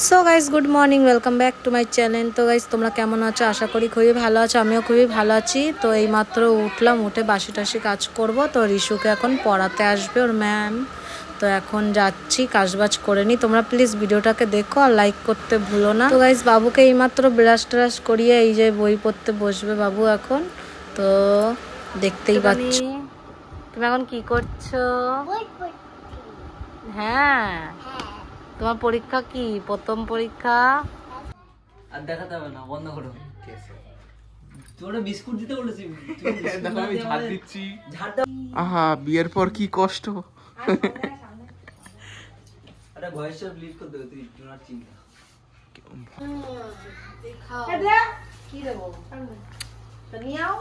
So guys good morning, welcome back to my channel. তো guys তোমরা কেমন আছো? আশা করি খুবই ভালো আছো, আমিও খুবই ভালো আছি। তো এইমাত্র উঠলাম, উঠে বাসি টাসি কাজ করব। তো রিশুকে এখন পড়াতে আসবে ওর ম্যাম। তো এখন যাচ্ছি, কাজবাজ করে নিই। তোমরা প্লিজ ভিডিওটাকে দেখো আর লাইক করতে ভুলো না। তো গাইস বাবুকে এইমাত্র ব্রাশ ট্রাশ করিয়ে এই যে বই পড়তে বসবে বাবু এখন। তো দেখতেই পাচ্ছ। তুমি এখন কি করছো? হ্যাঁ, তোমার পরীক্ষা কি? প্রথম পরীক্ষা? আর দেখাতে হবে না, বন্ধ করো। তোরা বিস্কুট দিতে বলেছি, দেখো আমি ঝাড় দিচ্ছি। ঝাড় দাও। আহা, বিয়ের পর কি কষ্ট। আরে ভয়েস অফ লিড করতে হবে, তুই তোমার চিন্তা। কি দেবো? নিয়ে আও,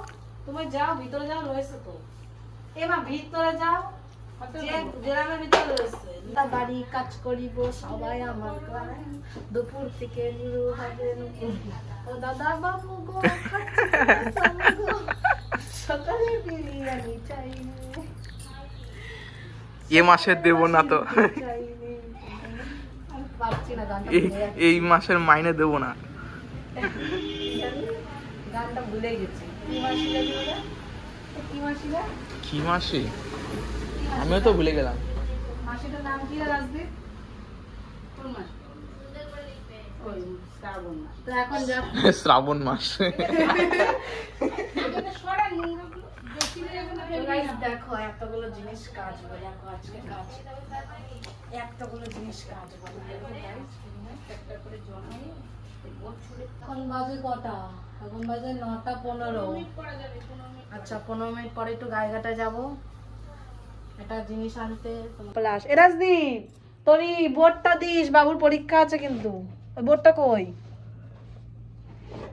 তুমি যাও ভিতরে, যাও রয়েছে তো। এবার ভিতরে যাও, গ্রামের ভিতরে রয়েছে। বাড়ি কাজ করিব সবাই আমার গায়ে, দুপুর থেকে শুরু হবে ও দাদা বাবু গো, সকালে বিরিয়ানি চাই, এ মাসে দেব না তো, পারছি না গানটা, এই মাসের মাইনে দেব না। গানটা ভুলে গেছি। কি মাসি জানি ওরা? কি মাসি রে? কি মাসে? আমিও তো ভুলে গেলাম। মাসিটার নাম কি রে রাজদীপ? কোন মাস? ওই শ্রাবণ মাস। তো এখন যা শ্রাবণ মাস। দেখো এতগুলো জিনিস কাজ বলে, দেখো আজকে কাজ এতগুলো জিনিস কাজ বলে। একটা করে জমাই। এখন বাজে কটা? এখন বাজে 9:15। আচ্ছা 15 মিনিট পরে একটু গায়েঘাটা যাবো, একটা জিনিস আনতে। রাজদীপ তোরই বোর্ডটা দিস, বাবুর পরীক্ষা আছে কিন্তু। ওই বোর্ডটা কই?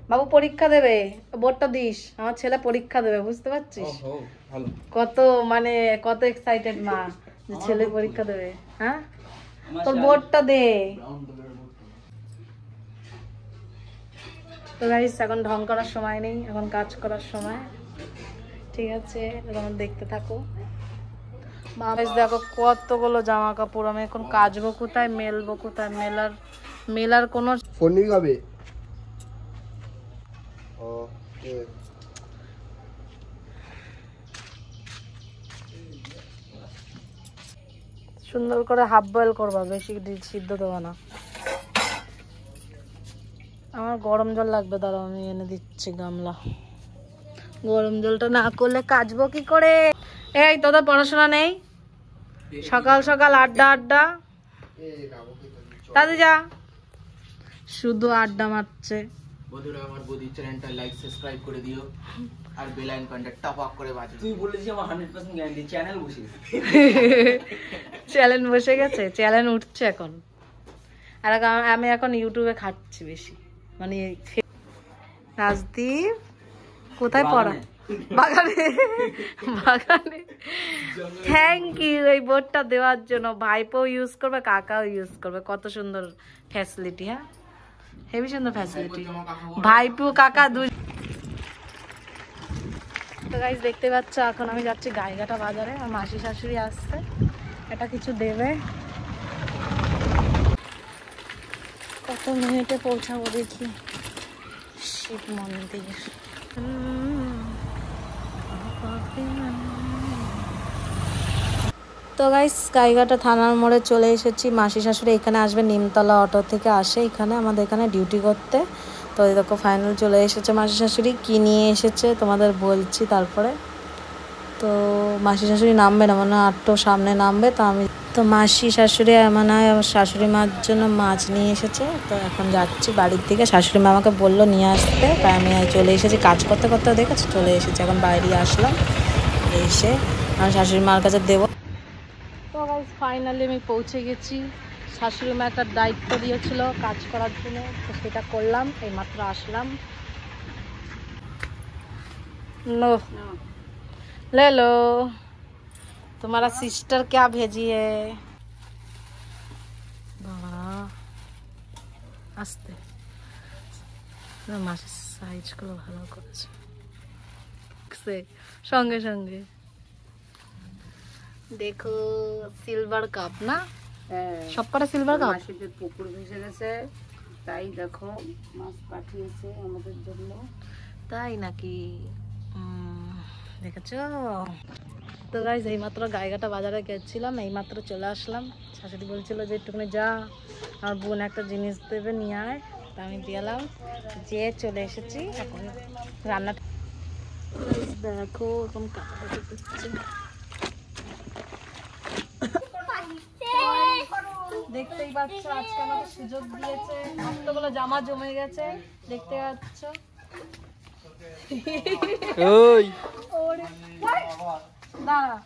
বাবু পরীক্ষা দেবে, বোর্ডটা দিস। আমার ছেলে পরীক্ষা দেবে, বুঝতে পারছিস? কত মানে কত এক্সাইটেড মা যে ছেলে পরীক্ষা দেবে। হ্যাঁ, তোর বোর্ডটা দে। তো গাইস এখন ঢং করার সময় নেই, এখন কাজ করার সময়। ঠিক আছে, এখন দেখতে থাকো। দেখো কতগুলো জামা কাপড়, আমি এখন কাচবো কোথায়, মেলবো কোথায়? মেলার কোনো ফোন নিবি কবে? সুন্দর করে হাফ বয়েল করবা, বেশি সিদ্ধ দেবো না। আমার গরম জল লাগবে, দাঁড়াও আমি এনে দিচ্ছি গামলা। গরম জলটা না করলে কাচবো কি করে? এই তোদের পড়াশোনা নেই? সকাল সকাল আড্ডা দাদি যা, শুধু আড্ডা মারছে। বন্ধুরা আমার বৌদি চ্যানেলটা লাইক সাবস্ক্রাইব করে দিও আর বেল আইকনটা টপ আপ করে বাজিয়ে। তুই বলেছিস আমার 100% গ্যারান্টি, চ্যানেল বসে গেছে। চ্যালেঞ্জ বসে গেছে, চ্যালেঞ্জ উঠছে এখন। আর আমি এখন ইউটিউবে খাচ্ছি বেশি, মানে রাজদীপ কোথায় পড়া? বাগানে। বাগানে। থ্যাংক ইউ এই বোর্ডটা দেওয়ার জন্য। ভাইপো ইউজ করবে, কাকাও ইউজ করবে। কত সুন্দর ফ্যাসিলিটি। হ্যাঁ, হেবি সুন্দর ফ্যাসিলিটি। ভাইপো কাকা দুই। তো গাইস দেখতে পাচ্ছ এখন আমি যাচ্ছি গাইঘাটা বাজারে, আর মাসি শাশুড়ি আসছে, এটা কিছু দেবে। কত মিনিটে পৌঁছাবো দেখি শিব মন্দির। তো গাইস গাইঘাটা থানার মোড়ে চলে এসেছি। মাসি শাশুড়ি এখানে আসবে, নিমতলা অটো থেকে আসে এখানে আমাদের এখানে ডিউটি করতে। তো এই দেখো ফাইনাল চলে এসেছে মাসি শাশুড়ি। কি নিয়ে এসেছে তোমাদের বলছি তারপরে। তো মাসি শাশুড়ি নামবে না, মানে আটটো সামনে নামবে। তো মাসি শাশুড়ি মানে আমার শাশুড়ি মার জন্য মাছ নিয়ে এসেছে। তো এখন যাচ্ছি বাড়ির দিকে। শাশুড়ি মা আমাকে বললো নিয়ে আসতে, তাই আমি চলে এসেছি। কাজ করতে করতে দেখেছি চলে এসেছি, এখন বাইরে আসলাম। এসে আমার শাশুড়ি মার কাছে দেবো। তো গাইস ফাইনালি আমি পৌঁছে গেছি। শাশুড়ি মা একটা দায়িত্ব দিয়েছিল কাজ করার জন্য, তো সেটা করলাম। এইমাত্র আসলাম। नो ले लो, तुम्हारा सिस्टर क्या भेजी है? बाबा आस्ते মাসির সাইজ গুলো ভালো করেছে সঙ্গে সঙ্গে। देखो सिल्वर कप ना সব কটা সিলভার কাপ। মাসিদের পুকুর ভেসে গেছে, তাই দেখো মাছ পাঠিয়েছে আমাদের জন্য। তাই নাকি? দেখেছো তো গাইজ, এইমাত্র গাইঘাটা বাজারে গেছিলাম, এইমাত্র চলে আসলাম। শাশুড়ি বলছিল যে একটুখানি যা, আমার বোন একটা জিনিস দেবে নিয়ে আয়, তা আমি দিলাম, যেয়ে চলে এসেছি। এখন রান্না দেখো এখন কাটাকাটি করছে। দেখতেই পাচ্ছ আজকে আমাকে সুযোগ দিয়েছে, এতগুলো জামা জমে গেছে, দেখতে পাচ্ছ। ওরে দাঁড়া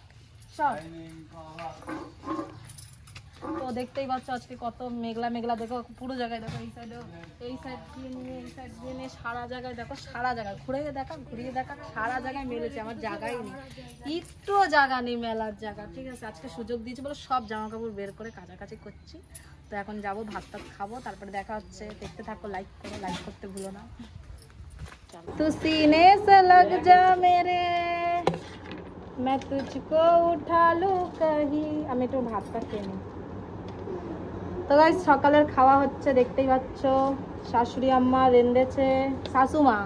সব তো দেখতেই পাচ্ছ আজকে কত মেঘলা মেঘলা। দেখো পুরো জায়গায় দেখো, এই সাইডেও, এই সাইড দিয়ে নিয়ে এই সাইড দিয়ে নিয়ে সারা জায়গায় দেখো, সারা জায়গায় ঘুরিয়ে দেখা সারা জায়গায় মেলেছে। আমার জায়গাই নেই, একটুও জায়গা নেই মেলার জায়গা। ঠিক আছে, আজকে সুযোগ দিয়েছে বলে সব জামা কাপড় বের করে কাছাকাছি করছি। তো এখন যাবো, ভাত টাত খাবো, তারপরে দেখা হচ্ছে। দেখতে থাকো, লাইক করো, লাইক করতে ভুলো না। तू सीने से लग जा मेरे, मैं तुझको उठा लूं कहीं। আমি একটু ভাতটা খেয়ে নিই। তো গাইস সকালের খাওয়া হচ্ছে, দেখতেই পাচ্ছ। শাশুড়ি আম্মা রেঁধেছে, শাশুমা,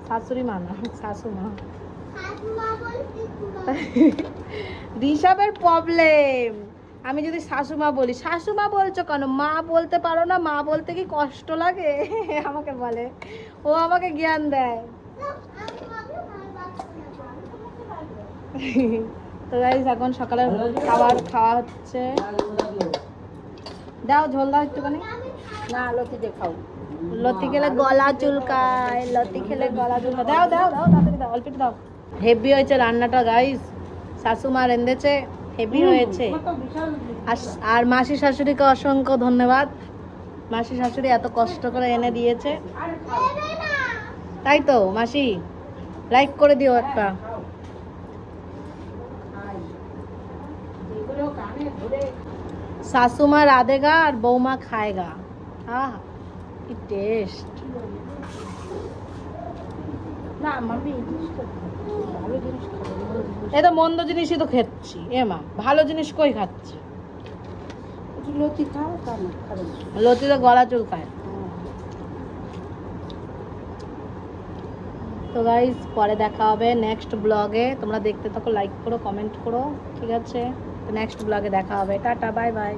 শাশুড়ি মা না শাশুমা। ঋষভের প্রবলেম, আমি যদি শাশুমা বলি, শাশুমা বলছো কেন, মা বলতে পারো না? মা বলতে কি কষ্ট লাগে? আমাকে বলে, ও আমাকে জ্ঞান দেয়। তো গাইস এখন সকালের খাওয়া হচ্ছে। দাও ঝোল দাও একটুখানি। না লতি দেখাও, লতি খেলে গলা চুলকায়, লতি খেলে গলা চুলকায়। দাও দাও দাও তাড়াতাড়ি দাও, অল্প একটু দাও। হেভি হয়েছে রান্নাটা গাইস, শাশুমা রেঁধেছে, হেভি হয়েছে। আর মাসি শাশুড়িকে অসংখ্য ধন্যবাদ, মাসি শাশুড়ি এত কষ্ট করে এনে দিয়েছে। তাই তো মাসি, লাইক করে দিও একটা। শাশুমা রাধেগা আর বৌমা খায়গা। আহ কি টেস্ট। না মামি ভালো জিনিস খাবো, এ তো মন্দ জিনিসই তো খাচ্ছি। এ মা, ভালো জিনিস কই খাচ্ছি? একটু লতি খাও, তা না খাবে না। লতি তো গলা চুলকায়। তো গাইস পরে দেখা হবে নেক্সট ব্লগে। তোমরা দেখতে থাকো, লাইক করো, কমেন্ট করো, ঠিক আছে? তো নেক্সট ব্লগে দেখা হবে। Tata, bye bye.